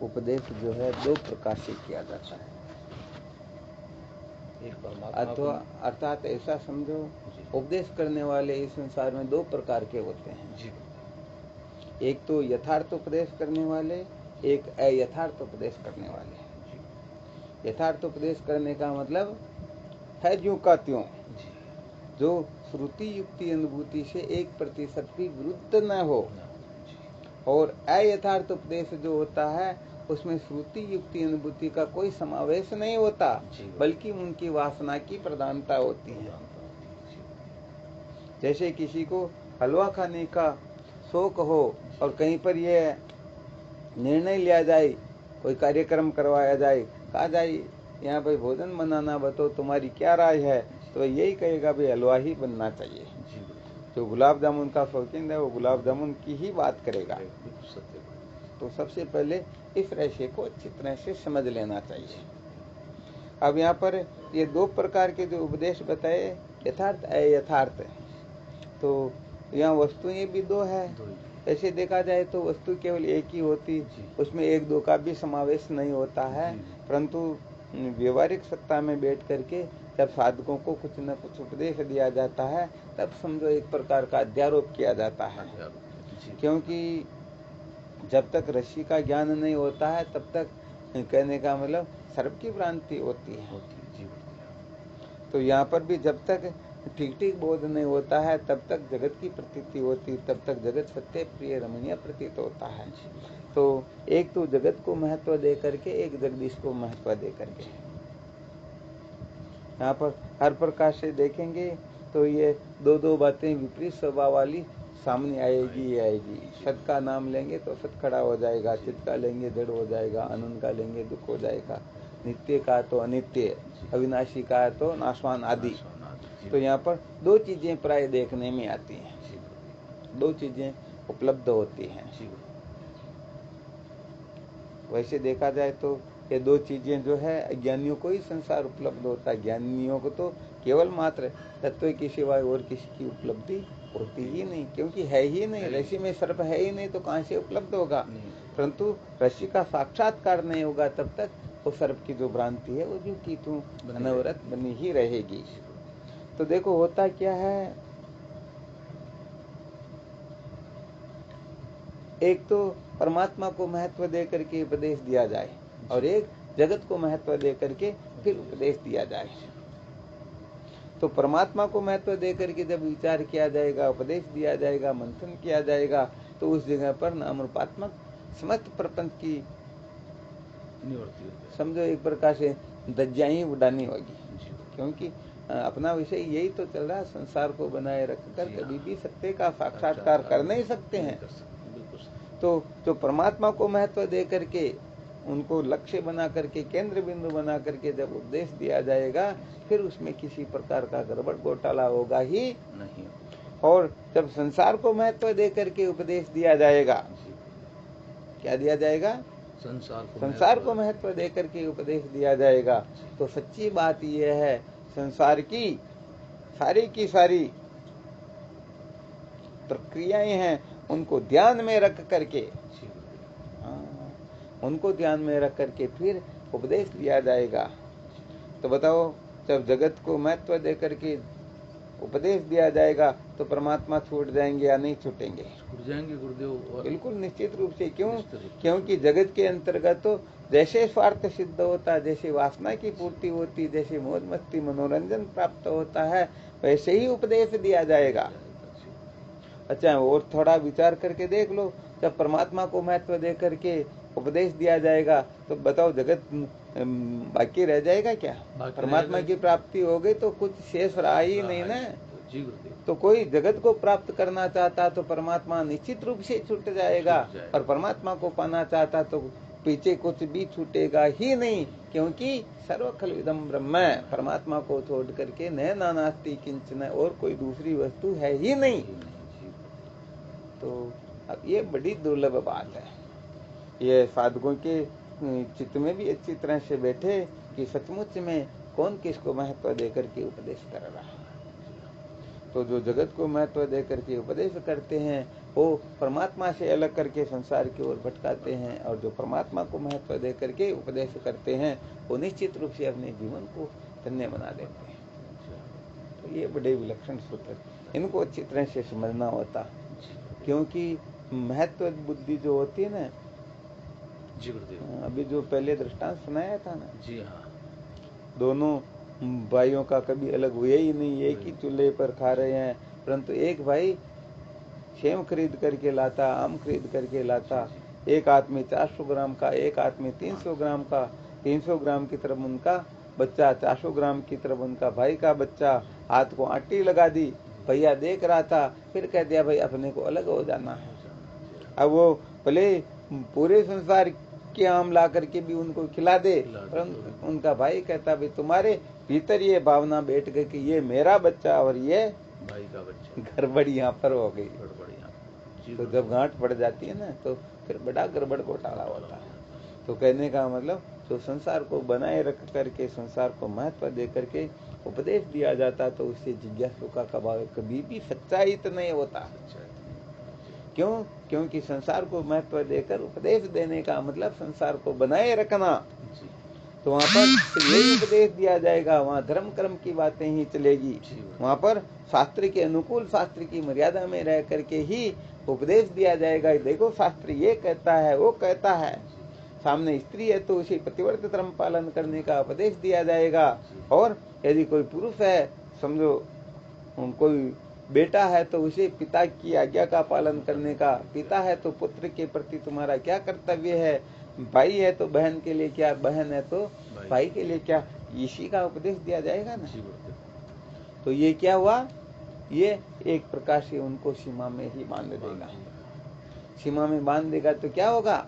उपदेश जो है दो प्रकार से किया जाता है। अथवा अर्थात ऐसा समझो, उपदेश करने वाले इस संसार में दो प्रकार के होते हैं। एक तो यथार्थ उपदेश करने वाले, एक अयथार्थ उपदेश करने वाले। यथार्थ उपदेश करने का मतलब है ज्यों का त्यों, जो श्रुति युक्ति अनुभूति से 1% भी विरुद्ध न हो। और अयथार्थ उपदेश जो होता है उसमें श्रुति युक्ति अनुभूति का कोई समावेश नहीं होता, बल्कि उनकी वासना की प्रधानता होती है। जैसे किसी को हलवा खाने का शौक हो और कहीं पर यह निर्णय लिया जाए, कोई कार्यक्रम करवाया जाए, कहा जाए यहाँ पर भोजन बनाना, बताओ तुम्हारी क्या राय है, तो वह यही कहेगा भाई हलवा ही बनना चाहिए। जो गुलाब जामुन का शौकीन है वो गुलाब जामुन की ही बात करेगा। तो सबसे पहले इस रहस्य को अच्छी तरह से समझ लेना चाहिए। अब यहाँ पर ये दो प्रकार के जो उपदेश बताए, यथार्थ अयथार्थ, तो यहाँ वस्तुएं भी दो है। ऐसे देखा जाए तो वस्तु केवल एक ही होती, उसमें एक दो का भी समावेश नहीं होता है। परंतु व्यवहारिक सत्ता में बैठ करके जब साधकों को कुछ न कुछ उपदेश दिया जाता है, तब समझो एक प्रकार का अध्यारोप किया जाता है। क्योंकि जब तक ऋषि का ज्ञान नहीं होता है तब तक कहने का मतलब सर्प की भ्रांति होती है। तो यहाँ पर भी जब तक ठीक ठीक बोध नहीं होता है तब तक जगत की प्रतीति होती, तब तक जगत सत्य प्रिय रमणीय प्रतीत होता है। तो एक तो जगत को महत्व दे करके, एक जगदीश को महत्व दे करके। यहाँ पर हर प्रकार से देखेंगे तो ये दो दो बातें विपरीत स्वभाव वाली सामने आएगी। सत का नाम लेंगे तो सत खड़ा हो जाएगा, चित का लेंगे जड़ हो जाएगा, आनंद का लेंगे दुख हो जाएगा, नित्य का तो अनित्य, अविनाशी का तो नाशवान आदि। तो यहाँ पर दो चीजें प्राय देखने में आती हैं, दो चीजें उपलब्ध होती हैं। वैसे देखा जाए तो ये दो चीजें जो है अज्ञानियों को ही संसार उपलब्ध होता है। ज्ञानियों को तो केवल मात्र तत्व के सिवाय और किसी की उपलब्धि होती ही नहीं, क्योंकि है ही नहीं। रस्सी में सर्प है ही नहीं तो कहाँ से उपलब्ध होगा। परंतु रस्सी का साक्षात्कार नहीं होगा तब तक वो सर्प की जो भ्रांति है वो जो की तू अनवरत बनी ही रहेगी। तो देखो होता क्या है, एक तो परमात्मा को महत्व दे करके उपदेश दिया जाए और एक जगत को महत्व दे करके फिर उपदेश दिया जाए। तो परमात्मा को महत्व दे करके जब विचार किया जाएगा, उपदेश दिया जाएगा, मंथन किया जाएगा, तो उस जगह पर नाम रूपात्मक समस्त प्रपंच की समझो एक प्रकार से धज्जियां ही उड़ानी होगी। क्योंकि अपना विषय यही तो चल रहा है, संसार को बनाए रखकर कभी भी सत्य का साक्षात्कार कर नहीं सकते हैं। तो जो परमात्मा को महत्व दे करके, उनको लक्ष्य बना करके, केंद्र बिंदु बना करके जब उपदेश दिया जाएगा, फिर उसमें किसी प्रकार का गड़बड़ घोटाला होगा ही नहीं। और जब संसार को महत्व दे करके उपदेश दिया जाएगा, क्या दिया जाएगा, संसार को महत्व दे करके उपदेश दिया जाएगा, तो सच्ची बात यह है संसार की सारी प्रक्रियाएं हैं उनको ध्यान में रख करके, उनको ध्यान में रख करके फिर उपदेश दिया जाएगा। तो बताओ, जब जगत को महत्व दे करके उपदेश दिया जाएगा तो परमात्मा छूट जाएंगे या नहीं छूटेंगे? छूट जाएंगे गुरुदेव, बिल्कुल निश्चित रूप से। क्यों? क्योंकि जगत के अंतर्गत तो जैसे स्वार्थ सिद्ध होता, जैसे वासना की पूर्ति होती, जैसे मौज मस्ती मनोरंजन प्राप्त होता है, वैसे ही उपदेश दिया जाएगा। अच्छा, और थोड़ा विचार करके देख लो, जब परमात्मा को महत्व दे करके उपदेश दिया जाएगा तो बताओ जगत बाकी रह जाएगा क्या? परमात्मा की प्राप्ति हो गई तो कुछ शेष रहा ही नहीं ना। तो कोई जगत को प्राप्त करना चाहता तो परमात्मा निश्चित रूप से छूट जाएगा, और परमात्मा को पाना चाहता तो पीछे कुछ भी छूटेगा ही नहीं। क्योंकि सर्व खलविदं ब्रह्म, परमात्मा को छोड़ करके न नास्ति किंचन, और कोई दूसरी वस्तु है ही नहीं। तो अब ये बड़ी दुर्लभ बात है, ये साधकों के चित्त में भी अच्छी तरह से बैठे कि सचमुच में कौन किसको महत्व देकर के उपदेश कर रहा है। तो जो जगत को महत्व देकर के उपदेश करते हैं वो परमात्मा से अलग करके संसार की ओर भटकाते हैं, और जो परमात्मा को महत्व दे करके उपदेश करते हैं वो निश्चित रूप से अपने जीवन को धन्य बना देते हैं। तो ये बड़े विलक्षण सूत्र, इनको अच्छी तरह से समझना होता, क्योंकि महत्व बुद्धि जो होती है ना, जी गुरुदेव, अभी जो पहले दृष्टांत सुनाया था ना, जी हाँ, दोनों भाइयों का कभी अलग हुए ही नहीं, एक ही चूल्हे पर खा रहे हैं, परंतु एक भाई सेम खरीद करके लाता, आम खरीद करके लाता, एक आदमी 400 ग्राम का, एक आदमी 300 ग्राम का, 300 ग्राम की तरफ उनका बच्चा, 400 ग्राम की तरफ उनका भाई का बच्चा, हाथ को आटी लगा दी, भैया देख रहा था, फिर कह दिया भाई अपने को अलग हो जाना है। अब वो भले पूरे संसार के आम ला करके भी उनको खिला दे, परंतु उनका भाई कहता भाई तुम्हारे भीतर ये भावना बैठ गई कि ये मेरा बच्चा और ये भाई का बच्चा, गड़बड़ यहाँ पर हो गई। गड़बड़, तो जब गांठ पड़ जाती है ना, तो फिर बड़ा गड़बड़ घोटाला होता है। तो कहने का मतलब जो संसार को बनाए रख करके, संसार को महत्व दे करके उपदेश दिया जाता, तो उससे जिज्ञासु का कभी भी सच्चाई तो नहीं होता। क्यों? क्योंकि संसार को महत्व देकर उपदेश देने का मतलब संसार को बनाए रखना। तो वहाँ पर यही उपदेश दिया जाएगा, वहाँ धर्म कर्म की बातें ही चलेगी, वहाँ पर शास्त्र के अनुकूल, शास्त्र की मर्यादा में रह करके ही उपदेश दिया जाएगा। देखो शास्त्र ये कहता है, वो कहता है, सामने स्त्री है तो उसे पतिव्रत धर्म पालन करने का उपदेश दिया जाएगा, और यदि कोई पुरुष है, समझो कोई बेटा है तो उसे पिता की आज्ञा का पालन करने का, पिता है तो पुत्र के प्रति तुम्हारा क्या कर्तव्य है, भाई है तो बहन के लिए क्या, बहन है तो भाई के लिए क्या, इसी का उपदेश दिया जाएगा ना। तो ये क्या हुआ, ये एक प्रकार से उनको सीमा में ही बांध देगा। सीमा में बांध देगा तो क्या होगा,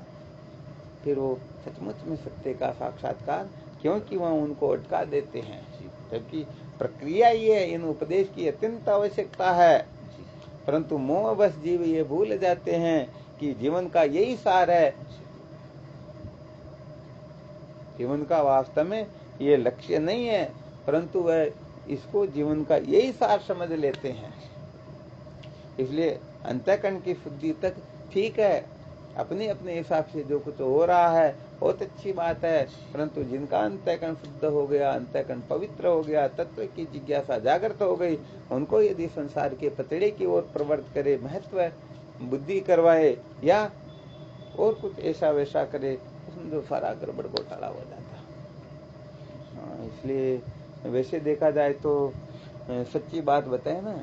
फिर वो सचमुच में सत्य का साक्षात्कार, क्योंकि वह उनको अटका देते हैं। जबकि प्रक्रिया ये, इन उपदेश की अत्यंत आवश्यकता है, परंतु मोहवश जीव ये भूल जाते हैं कि जीवन का यही सार है। जीवन का वास्तव में ये लक्ष्य नहीं है, परंतु वह इसको जीवन का यही सार समझ लेते हैं। इसलिए अंतःकरण की शुद्धि तक ठीक है, अपने अपने हिसाब से जो कुछ हो रहा है बहुत अच्छी बात है, परंतु जिनका अंतःकरण शुद्ध हो गया, अंतःकरण पवित्र हो गया, तत्व की जिज्ञासा जागृत हो गई, उनको यदि संसार के पतड़े की ओर प्रवृत्त करे, महत्व बुद्धि करवाए या और कुछ ऐसा वैसा करे, उसमें जो सारा गड़बड़ घोटाला हो जाता है। इसलिए वैसे देखा जाए तो सच्ची बात बताए ना,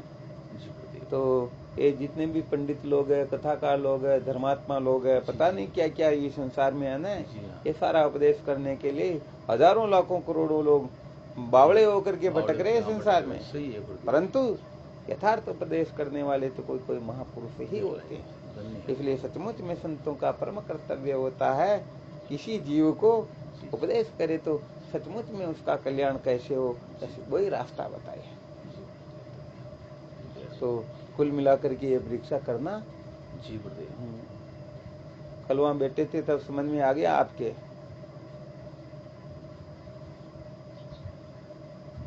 तो ये जितने भी पंडित लोग हैं, कथाकार लोग हैं, धर्मात्मा लोग हैं, पता नहीं क्या क्या ये संसार में है ना, ये सारा उपदेश करने के लिए हजारों लाखों करोड़ों लोग बावड़े होकर के भटक रहे हैं संसार में, परंतु यथार्थ उपदेश करने वाले तो कोई कोई महापुरुष ही होते हैं। इसलिए सचमुच में संतों का परम कर्तव्य होता है, किसी जीव को उपदेश करे तो सचमुच में उसका कल्याण कैसे हो, वही रास्ता बताए। तो कुल मिलाकर के ये परीक्षा करना। जी गुरुदेव, कल वहां बैठे थे तब समझ में आ गया आपके,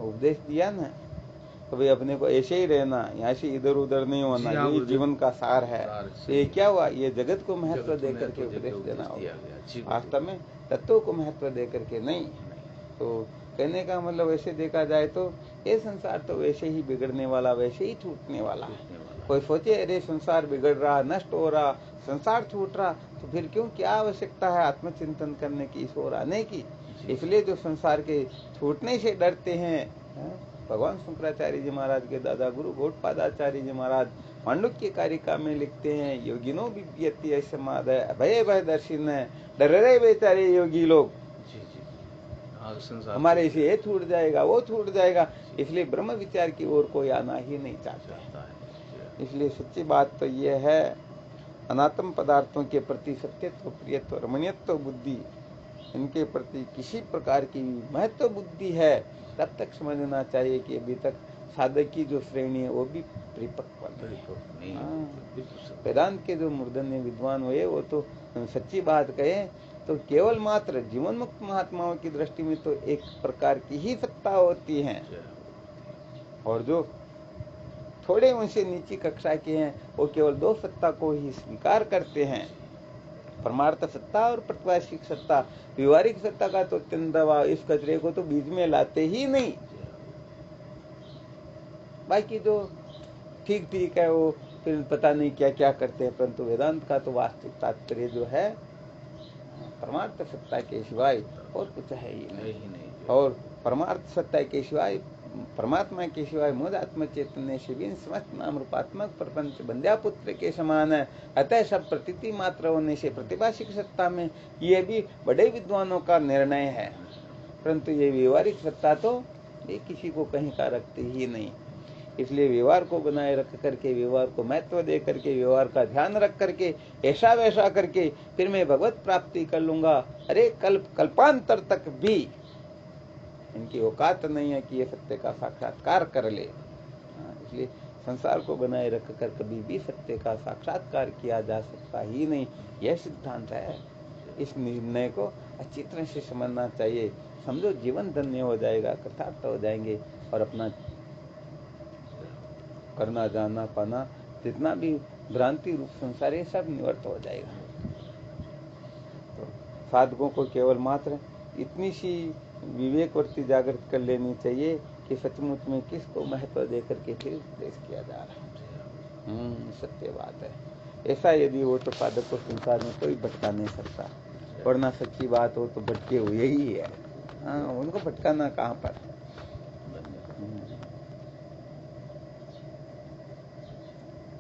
उपदेश दिया ना, तो भाई अपने को ऐसे ही रहना, यहाँ से इधर उधर नहीं होना, यही जीवन का सार है। ये क्या हुआ, ये जगत को महत्व दे करके उपदेश देना होगा, वास्तव में तत्व को महत्व दे करके नहीं। तो कहने का मतलब वैसे देखा जाए तो ये संसार तो वैसे ही बिगड़ने वाला, वैसे ही छूटने वाला है। कोई सोचे अरे संसार बिगड़ रहा, नष्ट हो रहा, संसार छूट रहा, तो फिर क्यों, क्या आवश्यकता है आत्मचिंतन करने की, इस ओर आने की। इसलिए जो संसार के छूटने से डरते हैं, भगवान शंकराचार्य जी महाराज के दादा गुरु गौड़पादाचार्य जी महाराज मांडुक्य कारिका में लिखते हैं, योगिनो विद्यते समाधय अभय भय दर्शन, डर रहे बेचारे योगी लोग, हमारे से ये छूट जाएगा, वो छूट जाएगा, इसलिए ब्रह्म विचार की ओर कोई आना ही नहीं चाहता है। इसलिए सच्ची बात तो ये है, अनात्म पदार्थों के प्रति सत्यत्व, प्रियत्व, रमणीयत्व बुद्धि, इनके प्रति किसी प्रकार की महत्व बुद्धि है, तब तक समझना चाहिए कि अभी तक साधक की जो श्रेणी है वो भी परिपक्व नहीं। वेदांत के जो मूर्धन्य विद्वान हुए वो तो सच्ची बात कहे तो केवल मात्र जीवन मुक्त महात्माओं की दृष्टि में तो एक प्रकार की ही सत्ता होती है, और जो थोड़े उनसे नीची कक्षा के हैं, वो केवल दो सत्ता को ही स्वीकार करते हैं, परमार्थ सत्ता और प्रतिभाषिक सत्ता। व्यवहारिक सत्ता का तो अत्यंत दबाव, इस कचरे को तो बीच में लाते ही नहीं। बाकी तो ठीक ठीक है, वो फिर पता नहीं क्या क्या करते हैं, परंतु वेदांत का तो वास्तविक तात्पर्य जो है परमार्थ सत्ता के सिवाय और कुछ है ही नहीं। और परमार्थ सत्ता के सिवाय, परमात्मा के सिवाय मोद आत्म चैतन्य से भी समस्त नाम रूपात्मक प्रपंच बंध्या पुत्र के समान है। अतः सब प्रतीति मात्र होने से प्रतिभाषिक सत्ता में ये भी बड़े विद्वानों का निर्णय है, परंतु ये व्यवहारिक सत्ता तो ये किसी को कहीं का रखती ही नहीं। इसलिए व्यवहार को बनाए रख करके, व्यवहार को महत्व दे करके, व्यवहार का ध्यान रख करके, ऐसा वैसा करके फिर मैं भगवत प्राप्ति कर लूंगा, अरे कल्पांतर तक भी इनकी औकात नहीं है कि ये सत्य का साक्षात्कार कर ले। इसलिए संसार को बनाए रख कर कभी भी सत्य का साक्षात्कार किया जा सकता ही नहीं, यह सिद्धांत है। इस निर्णय को अच्छी तरह से समझना चाहिए। समझो, जीवन धन्य हो जाएगा, कृतार्थ हो जाएंगे, और अपना करना जानना पाना जितना भी भ्रांति रूप संसार है सब निवृत्त हो जाएगा। तो साधकों को केवल मात्र इतनी सी विवेक वृत्ति जागृत कर लेनी चाहिए कि सचमुच में किसको महत्व देकर के फिर उपदेश किया जा रहा है। सत्य बात है। ऐसा यदि हो तो साधक को संसार में कोई भटका नहीं सकता, वरना सच्ची बात हो तो भटके हुए ही है। उनको भटकाना कहाँ पर।